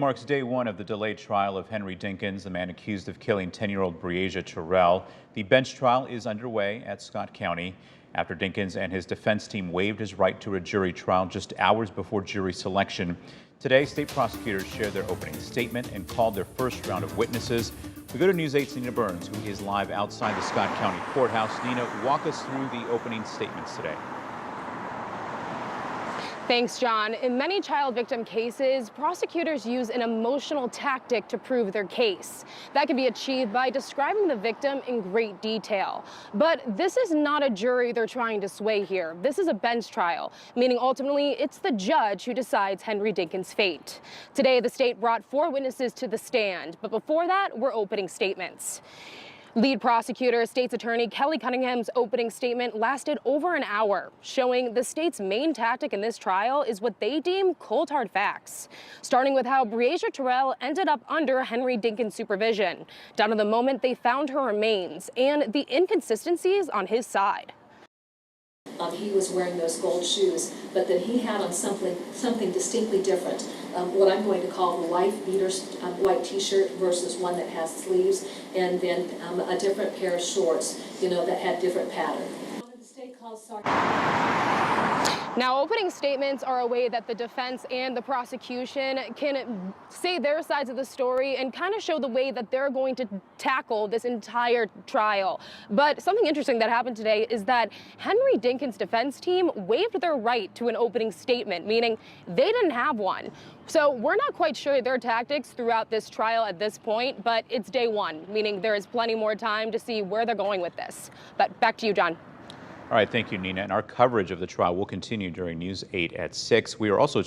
Marks day one of the delayed trial of Henry Dinkins, the man accused of killing 10-year-old Breasia-Terrell. The bench trial is underway at Scott County after Dinkins and his defense team waived his right to a jury trial just hours before jury selection. Today, state prosecutors shared their opening statement and called their first round of witnesses. We go to News 8's Nina Burns, who is live outside the Scott County Courthouse. Nina, walk us through the opening statements today. Thanks, John. In many child victim cases, prosecutors use an emotional tactic to prove their case. That can be achieved by describing the victim in great detail. But this is not a jury they're trying to sway here. This is a bench trial, meaning ultimately it's the judge who decides Henry Dinkins' fate. Today, the state brought 4 witnesses to the stand, but before that, we're opening statements. Lead prosecutor, state's attorney Kelly Cunningham's opening statement lasted over an hour, showing the state's main tactic in this trial is what they deem cold hard facts, starting with how Breasia-Terrell ended up under Henry Dinkins' supervision, down to the moment they found her remains, and the inconsistencies on his side. He was wearing those gold shoes, but then he had on something distinctly different. What I'm going to call the life beater white t-shirt versus one that has sleeves, and then a different pair of shorts, that had different pattern. Now, opening statements are a way that the defense and the prosecution can say their sides of the story and kind of show the way that they're going to tackle this entire trial. But something interesting that happened today is that Henry Dinkins' defense team waived their right to an opening statement, meaning they didn't have one. So we're not quite sure their tactics throughout this trial at this point, but it's day one, meaning there is plenty more time to see where they're going with this. But back to you, John. All right, thank you, Nina. And our coverage of the trial will continue during News 8 at 6. We are also